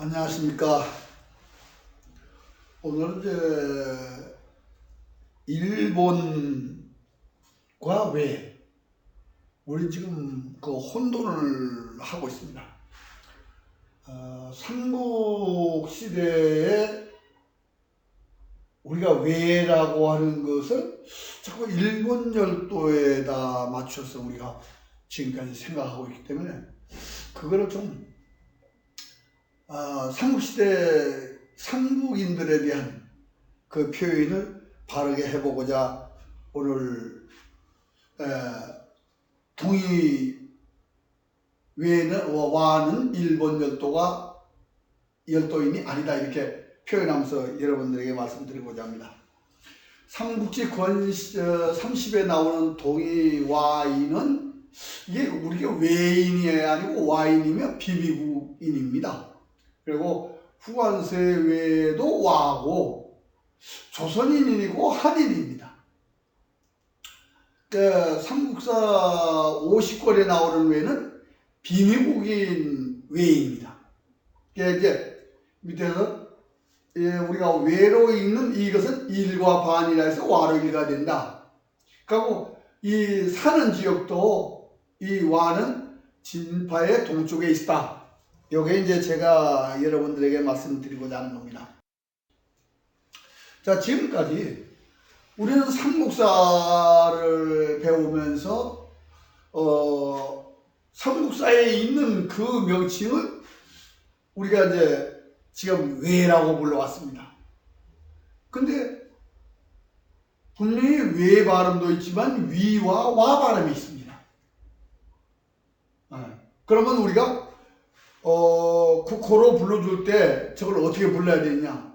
안녕하십니까. 오늘은 이제 일본과 외 우리 지금 그 혼돈을 하고 있습니다. 삼국 시대에 우리가 외라고 하는 것을 자꾸 일본 열도에다 맞춰서 우리가 지금까지 생각하고 있기 때문에 그거를 좀 삼국시대 삼국인들에 대한 그 표현을 바르게 해보고자 오늘 동이 외에는 와는 일본 열도인이 아니다 이렇게 표현하면서 여러분들에게 말씀드리고자 합니다. 삼국지 권 30에 나오는 동이 와인은 이게 우리가 외인이 아니고 와인이며 비비국인입니다. 그리고 후관세 외에도 와고 조선인이고 한인입니다. 삼국사 50권에 나오는 외는 비미국인 외입니다. 이제 밑에서 우리가 외로 읽는 이것은 일과 반이라 해서 와로 일가 된다. 그리고 이 사는 지역도 이 와는 진파의 동쪽에 있다. 요게 이제 제가 여러분들에게 말씀드리고자 하는 겁니다. 자, 지금까지 우리는 삼국사를 배우면서 삼국사에 있는 그 명칭을 우리가 이제 지금 외라고 불러왔습니다. 근데 분명히 외 발음도 있지만 위와 와 발음이 있습니다. 그러면 우리가 국호로 불러줄 때 저걸 어떻게 불러야 되느냐?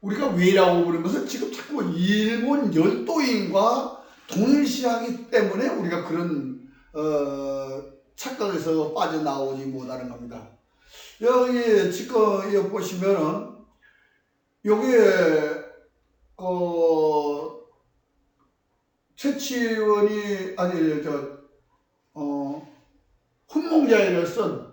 우리가 외라고 부르는 것은 지금 자꾸 일본 열도인과 동일시하기 때문에 우리가 그런 착각에서 빠져나오지 못하는 겁니다. 여기 지금 여기 보시면은 여기에 최치원이 아니 훈몽자에를 쓴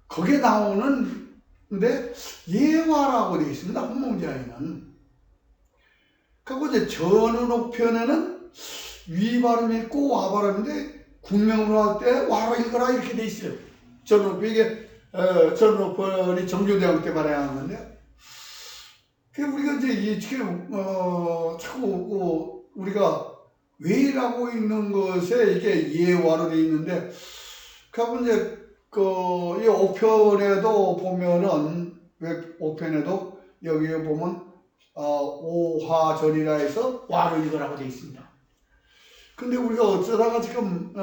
거기에 나오는 근데 예화라고 되어 있습니다. 훈몽자에는. 그리고 이제 전은옥 편에는 위 발음이 있고 와 발음인데 국명으로 할 때 와로 읽어라 이렇게 되어 있어요. 전은옥 이게 전은옥 편이 정조대왕 때 발행한 건데. 우리가 이제 자꾸 우리가 외라고 있는 것에 이게 예화로 되어 있는데, 그리고 이제 이 5편에도 보면은, 5편에도 여기에 보면, 오화전이라 해서 와로 읽으라고 되어 있습니다. 근데 우리가 어쩌다가 지금,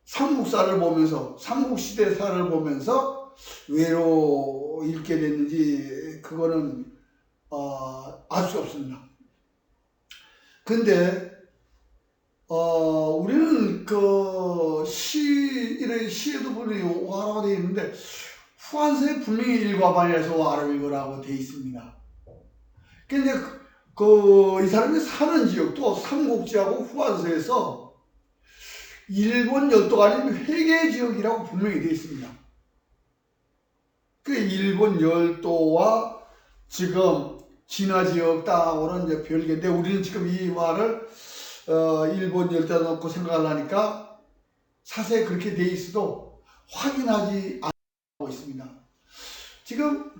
삼국사를 보면서, 삼국시대사를 보면서 외로 읽게 됐는지, 그거는, 알 수 없습니다. 근데, 우리는 이런 시에도 분명히 와라고 되어 있는데, 후한서에 분명히 일과반이라서 와로 읽으라고 되어 있습니다. 근데 이 사람이 사는 지역도 삼국지하고 후한서에서 일본 열도가 아닌 회계 지역이라고 분명히 되어 있습니다. 그 일본 열도와 지금 진화 지역 땅하고는 이제 별개인데, 우리는 지금 이 말을 일본 열도에 놓고 생각을 하니까 사실 그렇게 돼 있어도 확인하지 않고 있습니다. 지금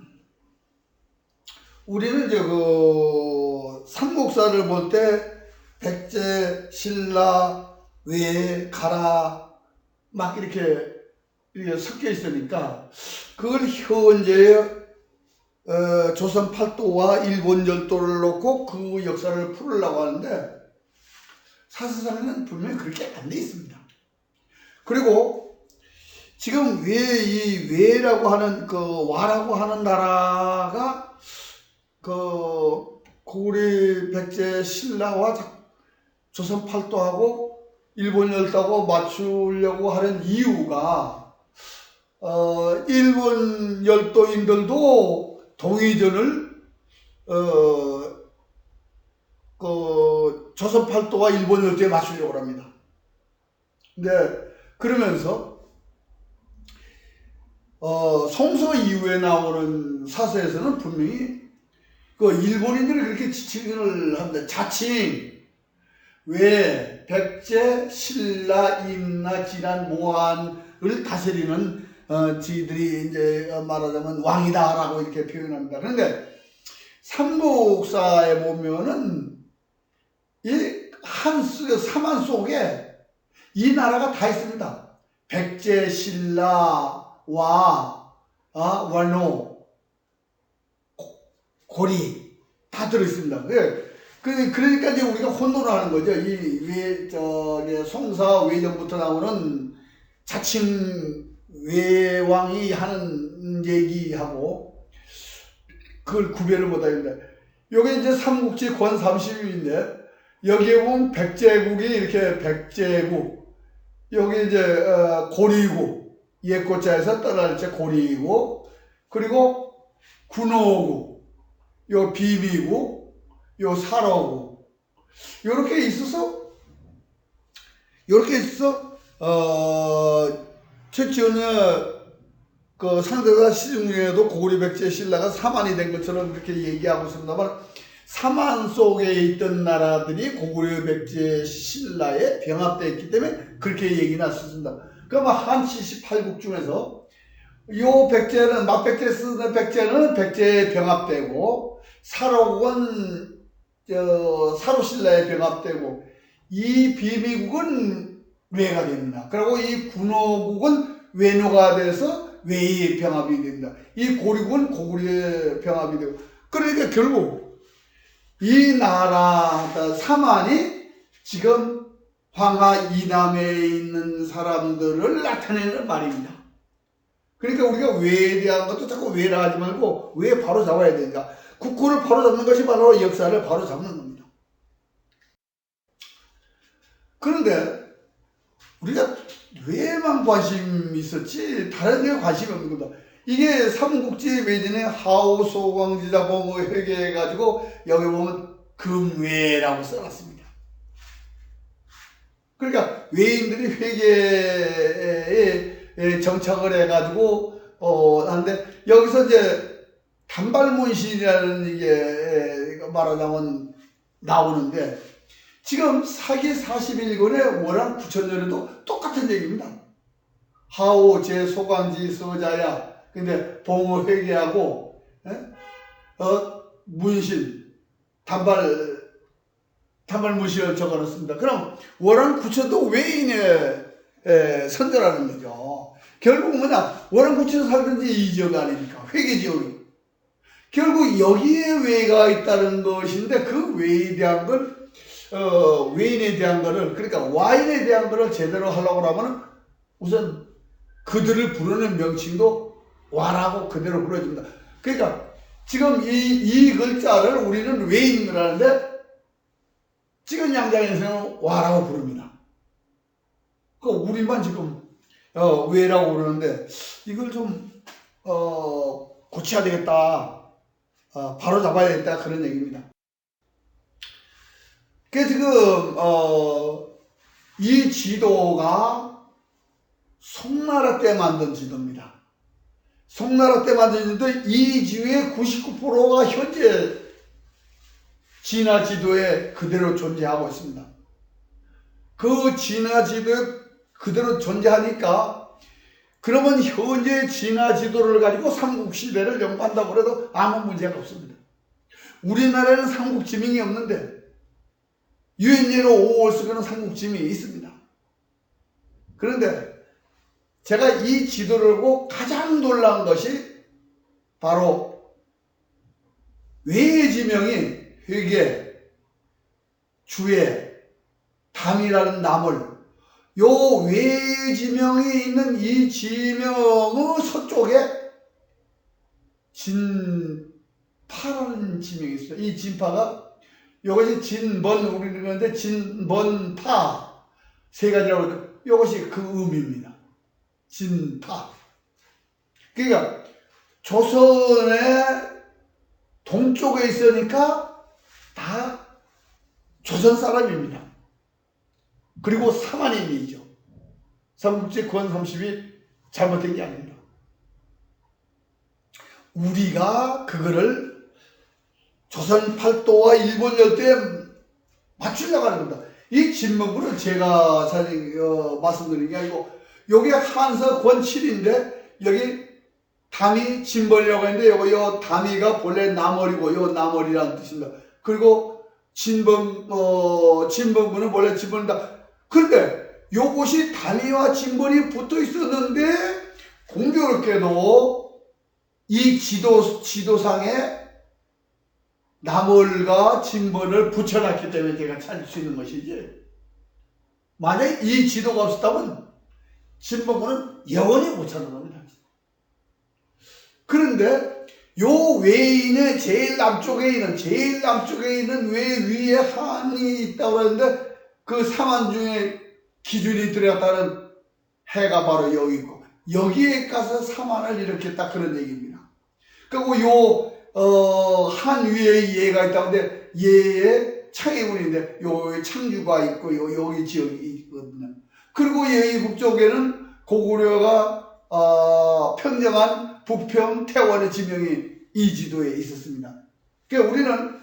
우리는 이제 삼국사를 볼 때 백제, 신라, 외, 가라 막 이렇게 섞여 있으니까 그걸 현재의 조선 팔도와 일본 열도를 놓고 그 역사를 풀으려고 하는데, 사실상에는 분명히 그렇게 안 돼 있습니다. 그리고 지금 이 외라고 하는 와라고 하는 나라가 고구려, 백제, 신라와 조선 팔도하고 일본 열도하고 맞추려고 하는 이유가 일본 열도인들도 동의전을 조선 팔도와 일본 열도에 맞추려고 합니다. 근데 그러면서 성서 이후에 나오는 사서에서는 분명히 그 일본인들이 그렇게 지칭을 합니다. 자칭 왜 백제, 신라, 임나, 진안, 모한을 다스리는 지들이 이제 말하자면 왕이다라고 이렇게 표현합니다. 그런데 삼국사에 보면은 이 삼한 속에 이 나라가 다 있습니다. 백제, 신라와 완로, 고리 다 들어있습니다. 그러니까 이제 우리가 혼돈을 하는 거죠. 송사 외전부터 나오는 자칭 외왕이 하는 얘기하고 그걸 구별을 못 합니다. 요게 이제 삼국지 권 30일인데 여기에 보면 백제국이 이렇게 백제국, 여기 이제 고리국, 옛고자에서 떠날자 고리국, 그리고 군호국, 요 비비국, 요 사로국, 요렇게 있어서 최초는 그 상대가 시중 중에도 고구려 백제 신라가 사만이 된 것처럼 그렇게 얘기하고 있습니다만, 사만 속에 있던 나라들이 고구려 백제 신라에 병합되어 있기 때문에 그렇게 얘기는 했습니다. 그러면 한 78국 중에서 요 백제는 막백제 쓰는 백제는 백제에 병합되고, 사로국은 사로신라에 병합되고, 이 비비국은 외가 됩니다. 그리고 이 군호국은 외노가 돼서 외의 병합이 됩니다. 이 고리국은 고구려의 병합이 되고, 그러니까 결국 이 나라 사만이 지금 황하 이남에 있는 사람들을 나타내는 말입니다. 그러니까 우리가 외에 대한 것도 자꾸 외라 하지 말고 외 바로 잡아야 되니까, 국호를 바로 잡는 것이 바로 역사를 바로 잡는 겁니다. 그런데 우리가 외에만 관심이 있었지 다른 데에 관심이 없는 겁니다. 이게 삼국지 외전에 하오 소광지자 봉어 회계해가지고 여기 보면 금외라고 써놨습니다. 그러니까 외인들이 회계에 정착을 해가지고 하는데, 여기서 이제 단발문신이라는 이게 말하자면 나오는데, 지금 사기 41권의 월한 9천년에도 똑같은 얘기입니다. 하오 제 소광지 서자야. 근데 봉어 회계하고 문신 단발 문신을 적어놨습니다. 그럼 월한 9천도 외인의 선조라는 거죠. 결국 뭐냐, 월한 9천 살던 지 이 지역 아닙니까? 회계 지역이. 결국 여기에 외가 있다는 것인데, 그 외에 대한 걸 외인에 대한 거를, 그러니까 와인에 대한 거를 제대로 하려고 하면 우선 그들을 부르는 명칭도 와라고 그대로 불러줍니다. 그러니까 지금 이 글자를 우리는 외인을 하는데, 지금 양장에서는 와라고 부릅니다. 그 우리만 지금 외라고 부르는데, 이걸 좀 고쳐야 되겠다, 바로 잡아야 되겠다, 그런 얘기입니다. 그래서 지금 이 지도가 송나라 때 만든 지도입니다. 송나라 때 만든 지도인데, 이 지도의 99%가 현재 진화 지도에 그대로 존재하고 있습니다. 그 진화 지도에 그대로 존재하니까, 그러면 현재 진화 지도를 가지고 삼국시대를 연구한다고 해도 아무 문제가 없습니다. 우리나라에는 삼국지명이 없는데 유엔예로 5월 속에는 삼국지명이 있습니다. 그런데 제가 이 지도를 보고 가장 놀란 것이 바로 외의 지명이 회계, 주회, 담이라는 나물, 요 외의 지명이 있는 이 지명의 서쪽에 진파라는 지명이 있어요. 이 진파가, 요것이 진번, 우리는 그런데 진번파 세 가지라고 해요. 요것이 그 의미입니다. 진파. 그러니까 조선의 동쪽에 있으니까 다 조선 사람입니다. 그리고 사만인이죠. 삼국지 권 30이 잘못된 게 아닙니다. 우리가 그거를 조선 팔도와 일본 열도에 맞추려고 하는 겁니다. 이 진문부는 제가 사실 말씀드린 게 아니고 여기 한서 권칠인데 여기 담이 진벌이라고 했는데 요 담이가 본래 나머리고 요 나머리라는 뜻입니다. 그리고 진범부는 원래 진벌이다. 그런데 요것이 담이와 진벌이 붙어 있었는데 공교롭게도 이 지도상에 나몰과 진번을 붙여놨기 때문에 제가 찾을 수 있는 것이지, 만약에 이 지도가 없었다면 진번은 영원히 못 찾는 겁니다. 그런데 요 외인의 제일 남쪽에 있는 외 위에 한이 있다고 하는데 그 상한 중에 기준이 들어갔다는 해가 바로 여기 있고 여기에 가서 사만을 일으켰다 그런 얘기입니다. 그리고 요 한 위에 예가 있다는데 예의 창해군인데 요 창주가 있고 여기 지역이 있거든요. 그리고 예의 북쪽에는 고구려가 평정한 북평 태원의 지명이 이 지도에 있었습니다. 그러니까 우리는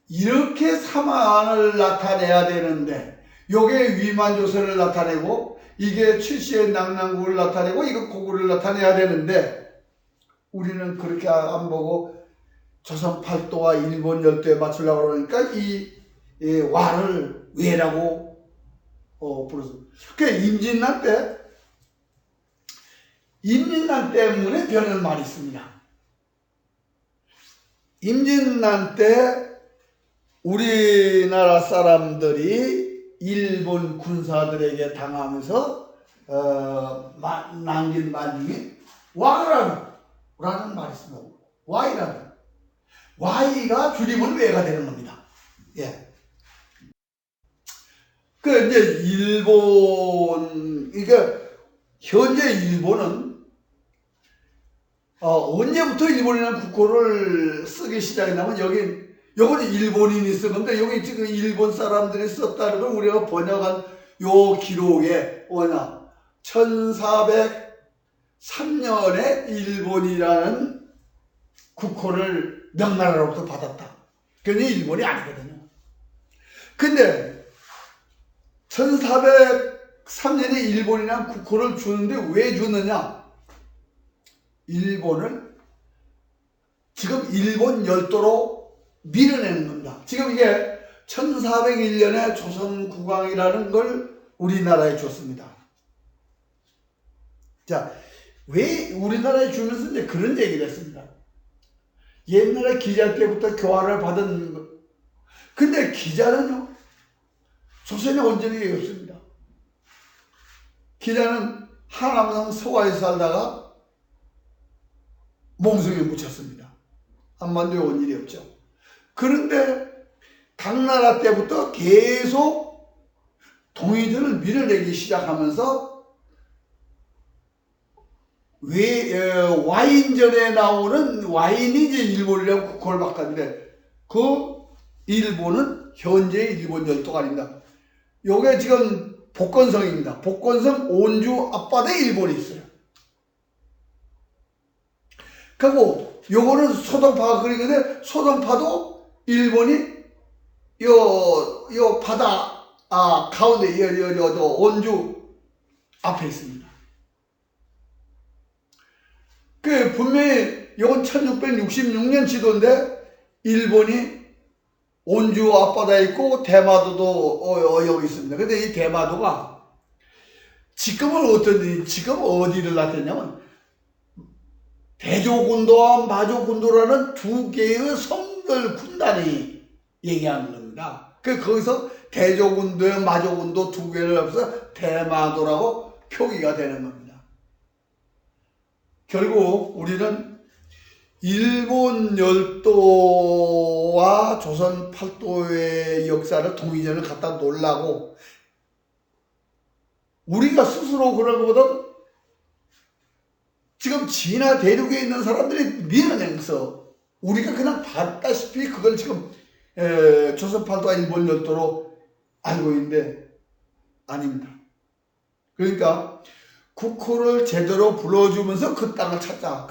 이렇게 사만을 나타내야 되는데 요게 위만조선을 나타내고 이게 칠시의 낙랑국을 나타내고 이거 고구려를 나타내야 되는데 우리는 그렇게 안 보고 조선 팔도와 일본 열도에 맞추려고 그러니까 이 와를 왜라고 부르습니다. 그러니까 임진난 때문에 변한 말이 있습니다. 임진난 때 우리나라 사람들이 일본 군사들에게 당하면서 남긴 말 중에 와라는 말이 있습니다. Y가 줄이면 왜가 되는 겁니다. 예. 그 이제 그러니까 현재 일본은 언제부터 일본이라는 국호를 쓰기 시작했냐면 여기는 일본인이 쓴 건데 여기 지금 일본 사람들이 썼다는 걸 우리가 번역한 요 기록에 1403년에 일본이라는 국호를 명나라로부터 받았다. 그게 일본이 아니거든요. 근데 1403년에 일본이라는 국호를 주는데 왜 주느냐? 일본을 지금 일본 열도로 밀어내는 겁니다. 지금 이게 1401년에 조선국왕이라는 걸 우리나라에 줬습니다. 자, 왜 우리나라에 주면서 이제 그런 얘기를 했습니다. 옛날에 기자 때부터 교화를 받은 것. 근데 기자는요, 조선에 온 적이 없습니다. 기자는 하남성 서화에서 살다가 몽성에 묻혔습니다. 한반도에 온 일이 없죠. 그런데 당나라 때부터 계속 동의들을 밀어내기 시작하면서 와인전에 나오는 와인이 이제 일본이라고 국호를 바꿨는데 그 일본은 현재 일본 열도가 아닙니다. 요게 지금 복건성입니다. 복건성 온주 앞바다에 일본이 있어요. 그리고 요거는 소동파가 그리는데 소동파도 일본이 요 바다 가운데 온주 앞에 있습니다. 그 분명히 이건 1666년 지도인데 일본이 온주 앞바다에 있고 대마도도 여기 있습니다. 근데 이 대마도가 지금 어디를 나타내냐면 대조군도와 마조군도라는 두 개의 성별 군단이 얘기하는 겁니다. 거기서 대조군도와 마조군도 두 개를 합해서 대마도라고 표기가 되는 겁니다. 결국 우리는 일본 열도와 조선 팔도의 역사를 동의전을 갖다 놓으려고 우리가 스스로 그런 것보다 지금 진화 대륙에 있는 사람들이 밀어내면서 우리가 그냥 봤다시피 그걸 지금 조선 팔도와 일본 열도로 알고 있는데 아닙니다. 그러니까 국호를 제대로 불러주면서 그 땅을 찾자.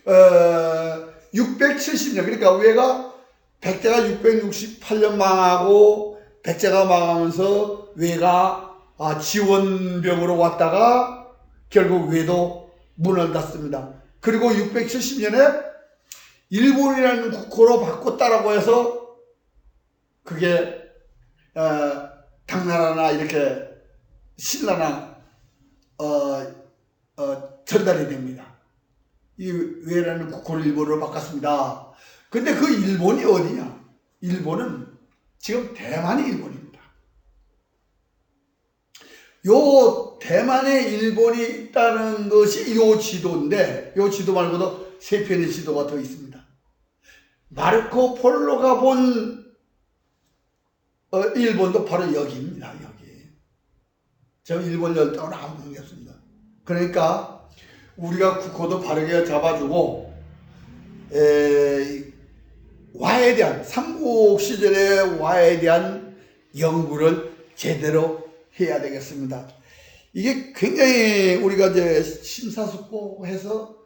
670년, 그러니까 외가 백제가 668년 망하고 백제가 망하면서 외가 지원병으로 왔다가 결국 외도 문을 닫습니다. 그리고 670년에 일본이라는 국호로 바꿨다라고 해서 그게 당나라나 이렇게 신라나 전달이 됩니다. 이 외라는 국호를 일본으로 바꿨습니다. 근데 그 일본이 어디냐? 일본은 지금 대만이 일본입니다. 요 대만에 일본이 있다는 것이 요 지도인데, 요 지도 말고도 세 편의 지도가 더 있습니다. 마르코 폴로가 본 일본도 바로 여기입니다. 여기. 저 일본 열도는 아무 게 없습니다. 그러니까 우리가 국호도 바르게 잡아주고 와에 대한 삼국 시절의 와에 대한 연구를 제대로 해야 되겠습니다. 이게 굉장히 우리가 이제 심사숙고해서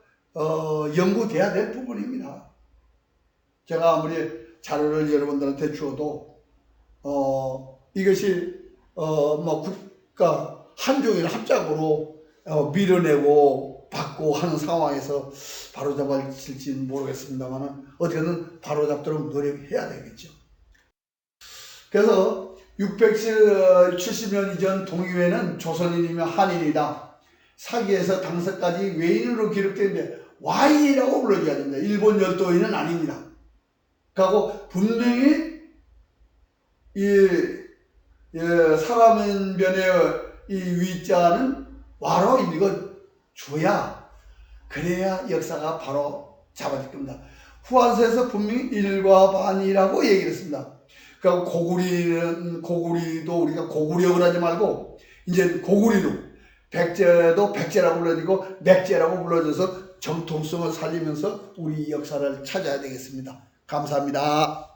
연구돼야 될 부분입니다. 제가 아무리 자료를 여러분들한테 주어도 이것이 뭐 국가 한종일 합작으로 밀어내고 받고 하는 상황에서 바로잡아질지는 모르겠습니다만 어떻게든 바로잡도록 노력해야 되겠죠. 그래서 670년 이전 동의회는 조선인이며 한인이다. 사기에서 당서까지 외인으로 기록되는데 와인이라고 불러줘야 됩니다. 일본 열도인은 아닙니다. 그리고 분명히 사람은 변의 이 위자는 와로 읽어줘야 그래야 역사가 바로 잡아질 겁니다. 후한서에서 분명히 일과 반이라고 얘기를 했습니다. 그러니까 고구리도 우리가 고구려를 하지 말고 이제 고구리도 백제도 백제라고 불러지고 맥제라고 불러져서 정통성을 살리면서 우리 역사를 찾아야 되겠습니다. 감사합니다.